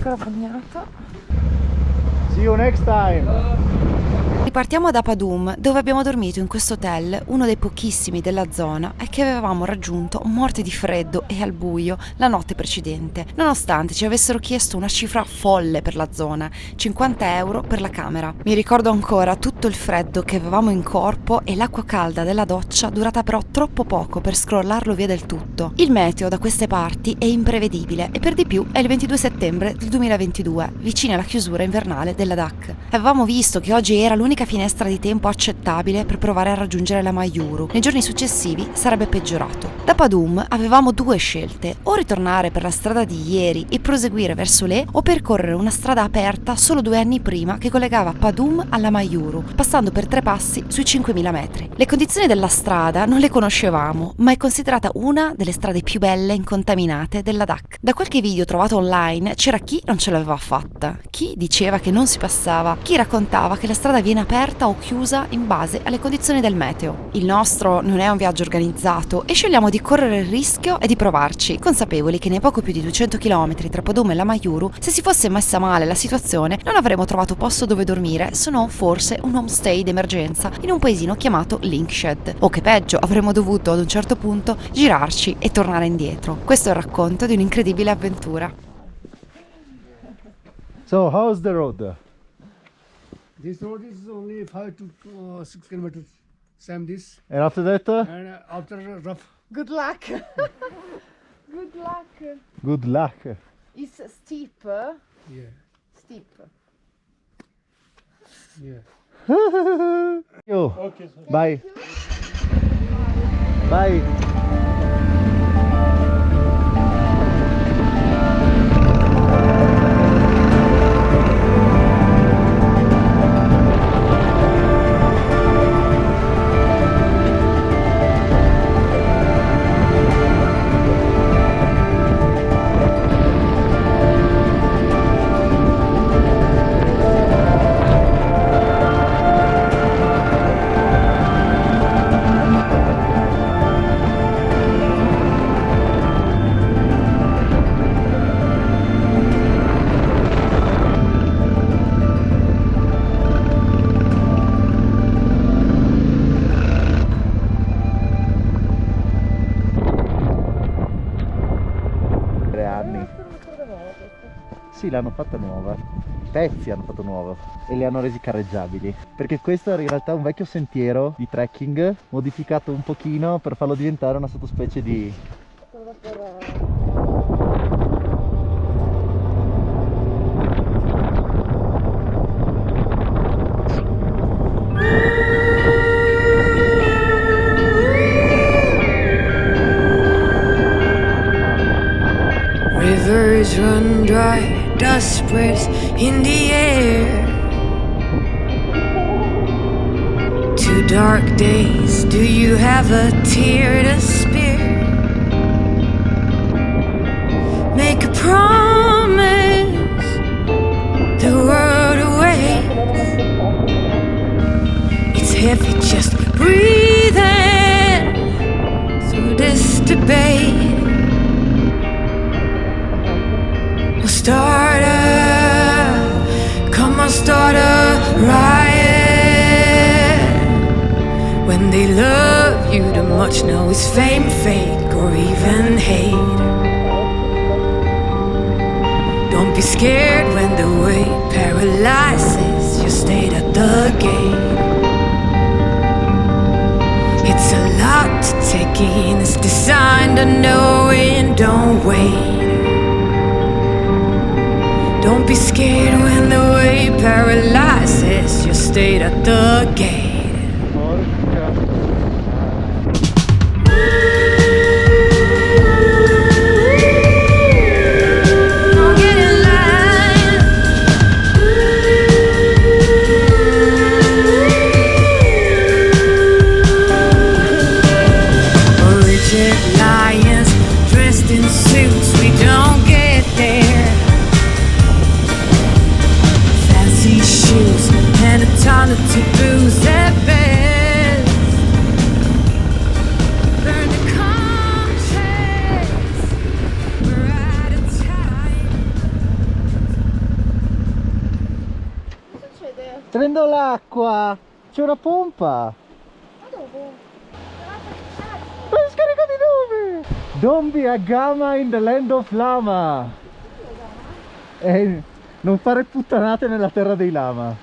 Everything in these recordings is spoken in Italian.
ancora bagnata. See you next time. Ripartiamo da Padum, dove abbiamo dormito in questo hotel, uno dei pochissimi della zona, e che avevamo raggiunto morti di freddo e al buio la notte precedente, nonostante ci avessero chiesto una cifra folle per la zona, 50 euro per la camera. Mi ricordo ancora tutto il freddo che avevamo in corpo e l'acqua calda della doccia durata però troppo poco per scrollarlo via del tutto. Il meteo da queste parti è imprevedibile e per di più è il 22 settembre del 2022, vicino alla chiusura invernale della DAC. Avevamo visto che oggi era l'unica finestra di tempo accettabile per provare a raggiungere la Mayuru. Nei giorni successivi sarebbe peggiorato. Da Padum avevamo due scelte: o ritornare per la strada di ieri e proseguire verso Leh, o percorrere una strada aperta solo 2 anni prima che collegava Padum alla Mayuru, passando per 3 passi sui 5.000 metri. Le condizioni della strada non le conoscevamo, ma è considerata una delle strade più belle e incontaminate della DAC. Da qualche video trovato online c'era chi non ce l'aveva fatta, chi diceva che non si passava, chi raccontava che la strada viene aperta o chiusa in base alle condizioni del meteo. Il nostro non è un viaggio organizzato e scegliamo di correre il rischio e di provarci, consapevoli che nei poco più di 200 km tra Padum e la Mayuru, se si fosse messa male la situazione, non avremmo trovato posto dove dormire, se non forse un homestay d'emergenza in un paesino chiamato Linkshed. O che peggio, avremmo dovuto ad un certo punto girarci e tornare indietro. Questo è il racconto di un'incredibile avventura. So, how's the road? This road is only 5 to 6 kilometers. Same this. And after that? And after rough. Good luck. Good luck. Good luck. It's steep. Yeah. Steep. Yeah. You. Okay, sir. Bye. Bye. Sì, l'hanno fatta nuova, pezzi hanno fatto nuovo e li hanno resi carreggiabili, perché questo era in realtà un vecchio sentiero di trekking modificato un pochino per farlo diventare una sottospecie di... Rivers run dry, dust spreads in the air. 2 dark days, do you have a tear to spare? Make a promise, the world awaits. It's heavy just breathing through this debate. Start come on, start a riot. When they love you too much, now it's fame, fake, or even hate. Don't be scared when the weight paralyzes your state at the gate. It's a lot to take in, it's designed to know it, don't wait. Don't be scared when the weight paralyzes your state at the gate. To bruise scorrendo l'acqua! C'è una pompa! Ma dove? Ma scarica di dove? Don't be a Gama in the land of Lama! Non fare puttanate nella terra dei lama.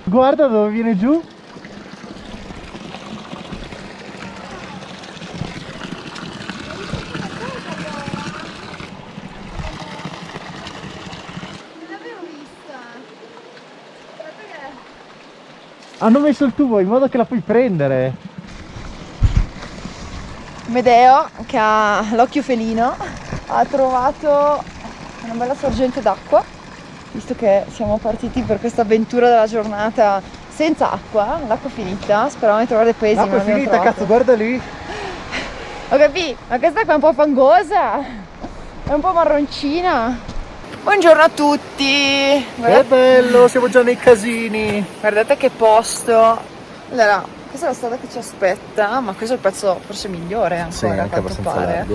Guarda dove viene giù. Hanno messo il tubo in modo che la puoi prendere. Medeo, che ha l'occhio felino, ha trovato una bella sorgente d'acqua, visto che siamo partiti per questa avventura della giornata senza acqua, l'acqua finita, speravamo di trovare dei paesi, L'acqua ma è non abbiamo finita, trovato. cazzo, guarda lì. Ho capito, ma questa qua è un po' fangosa, è un po' marroncina. Buongiorno a tutti! Che bello, siamo già nei casini. Guardate che posto! Allora, questa è la strada che ci aspetta, ma questo è il pezzo forse migliore ancora, a quanto pare.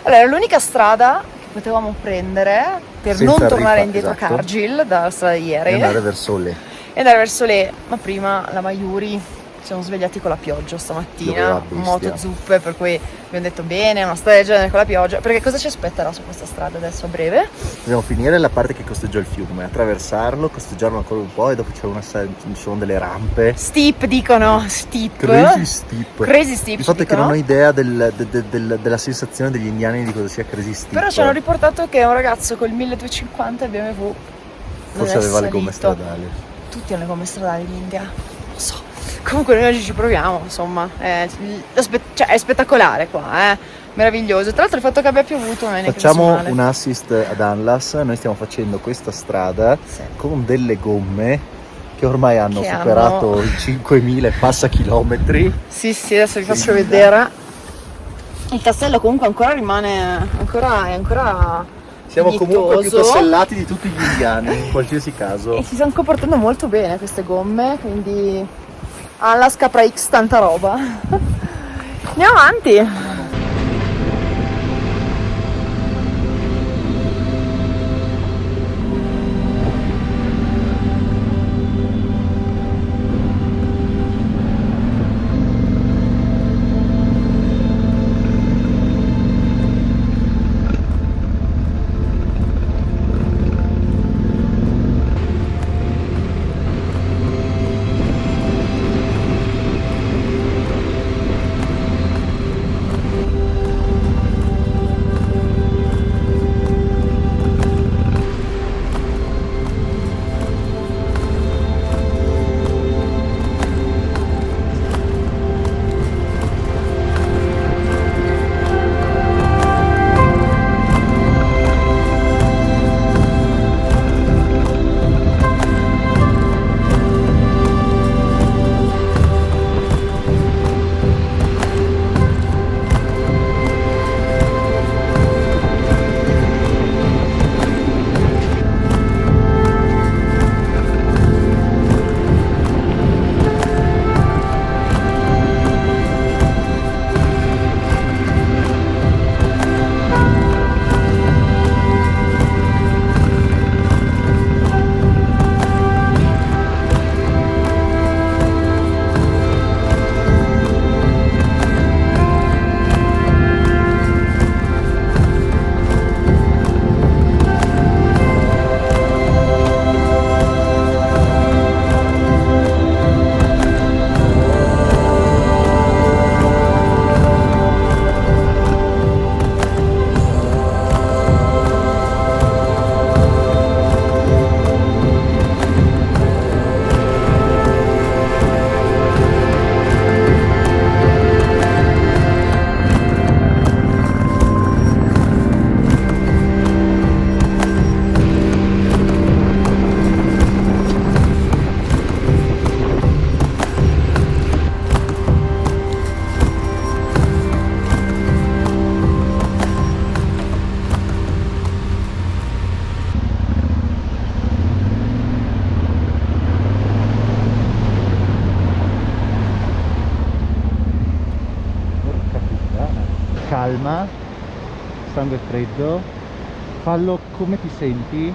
Allora, l'unica strada che potevamo prendere per Senza non tornare rippa, indietro esatto. a Kargil dalla strada di ieri E andare verso lì. e andare verso lì, ma prima la Mayuri. Ci siamo svegliati con la pioggia stamattina, Pioveva a bestia. moto zuppe, per cui abbiamo detto bene, una strada del genere con la pioggia, perché cosa ci aspetterà su questa strada adesso a breve? Dobbiamo finire la parte che costeggia il fiume, attraversarlo, costeggiarlo ancora un po' e dopo c'è ci sono delle rampe. Steep dicono, steep. Crazy steep. Crazy steep. Il fatto è che dicono. non ho idea della sensazione degli indiani di cosa sia crazy steep. Però ci hanno riportato che un ragazzo col 1250 BMW Forse non è aveva le gomme salito. stradali. Tutti hanno le gomme stradali in India, non lo so. Comunque noi oggi ci proviamo, insomma, è spettacolare qua, meraviglioso. Tra l'altro il fatto che abbia piovuto non è neanche così Facciamo male. un assist ad Anlas, noi stiamo facendo questa strada Sì. con delle gomme che ormai hanno Che superato hanno- i 5.000 passa chilometri. Sì, adesso vi faccio vedere. Il castello comunque ancora rimane, è ancora Siamo comunque più dignitoso. tassellati di tutti gli indiani, in qualsiasi caso. E si stanno comportando molto bene queste gomme, quindi alla Scapra X tanta roba. Andiamo avanti. Calma, sangue freddo, fallo come ti senti.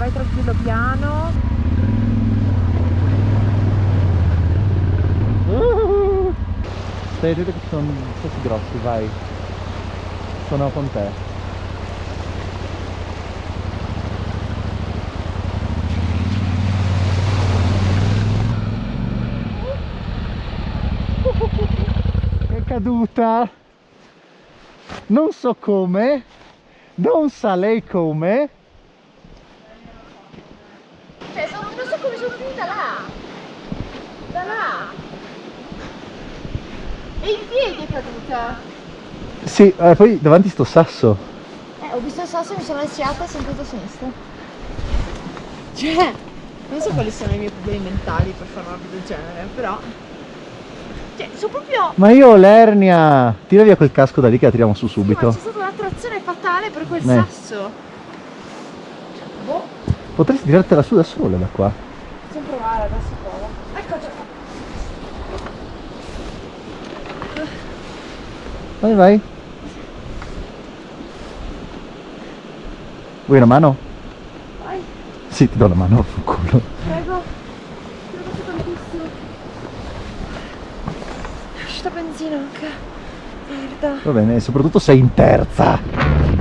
vai tranquillo piano. Stai a vedere che sono stati grossi, vai. Sono con te. È caduta. Non so come. Non sa lei come. Cioè, non so come sono finita là. Da là. E in piedi è caduta. Sì, poi davanti sto sasso. Ho visto il sasso e mi sono alzata e sono caduta a sinistra. Cioè, non so quali sono i miei problemi mentali per fare una roba del genere, però... Cioè, sono proprio... Ma io ho l'ernia! Tira via quel casco da lì che la tiriamo su subito. Ma c'è stata un'attrazione fatale per quel sasso. Boh. Potresti tirartela su da sola da qua. Possiamo provare, adesso provo. Eccoci. Vai, vai. Vuoi una mano? Vai. Sì, ti do la mano, culo. Prego. Ti ringrazio tantissimo. È uscita benzina anche. Merda. Va bene, soprattutto sei in terza.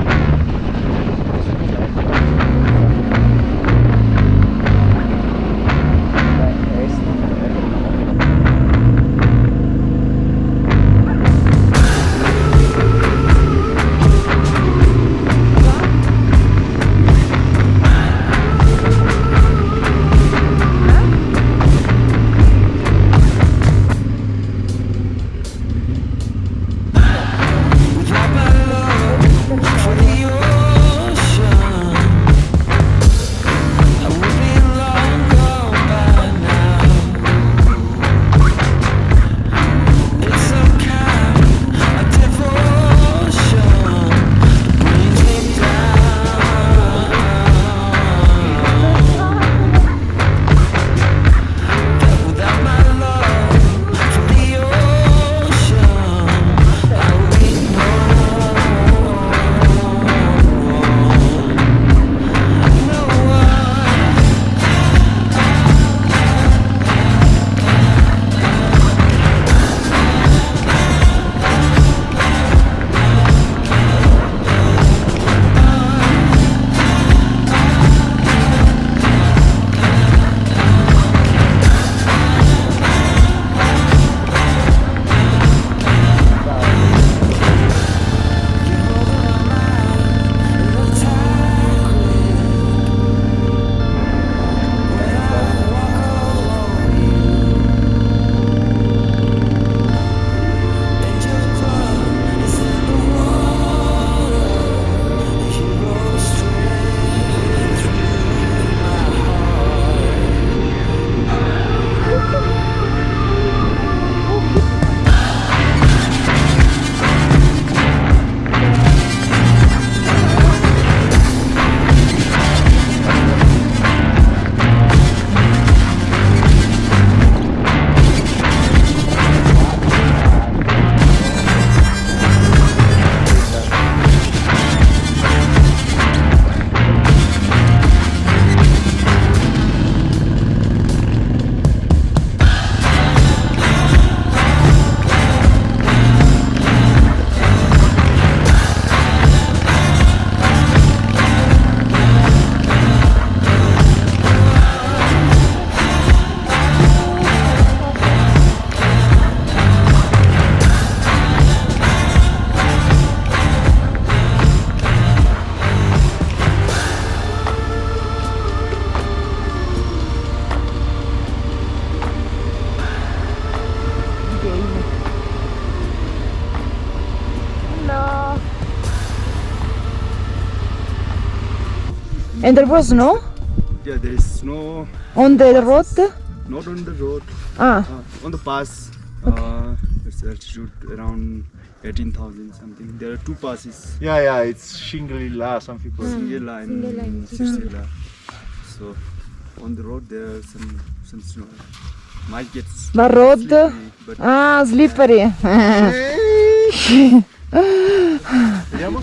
And there was snow Yeah, there is snow, on the road? not on the road, Ah, on the pass. It's altitude around 18,000 something. There are two passes, Yeah, it's Shingri-La, some people. Singela and Sisela. So on the road there are some snow. Might get ma road? slippery, but Ah, slippery. Vediamo.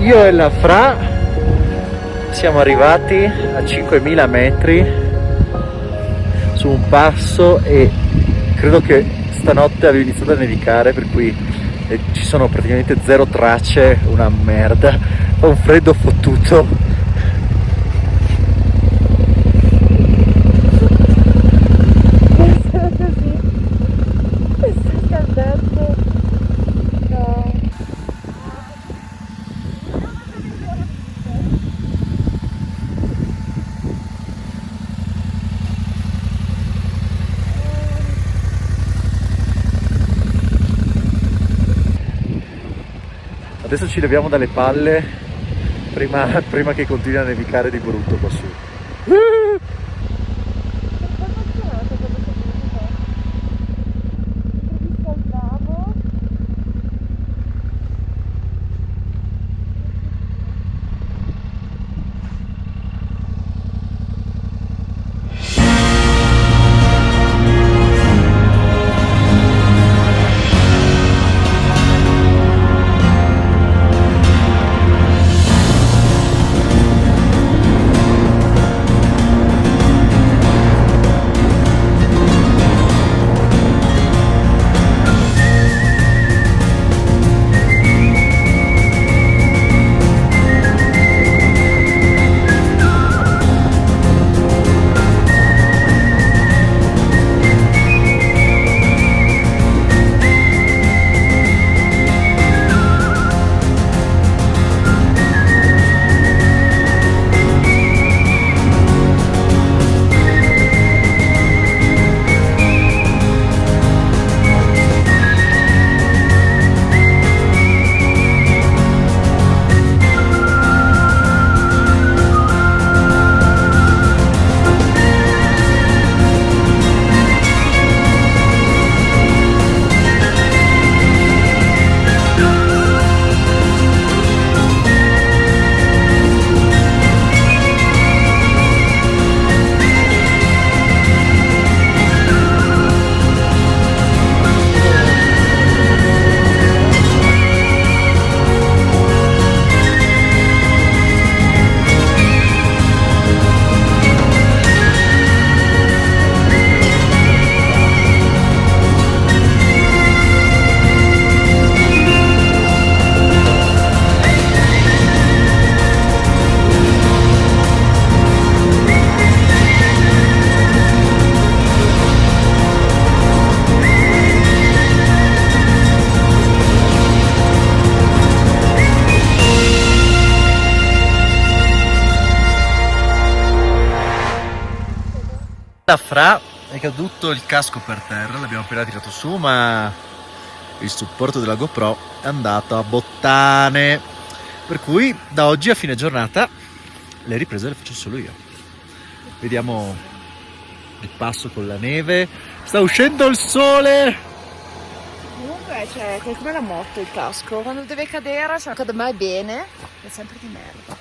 Io e la Fra siamo arrivati a 5000 metri su un passo e credo che stanotte avevi iniziato a nevicare, per cui ci sono praticamente zero tracce, una merda, fa un freddo fottuto. Adesso ci leviamo dalle palle prima che continui a nevicare di brutto qua su. La Fra è caduto il casco per terra, l'abbiamo appena tirato su, ma il supporto della GoPro è andato a bottane, per cui da oggi a fine giornata le riprese le faccio solo io. Vediamo il passo con la neve, sta uscendo il sole. Comunque, cioè, come la moto il casco, quando deve cadere, se non cade mai bene, è sempre di merda.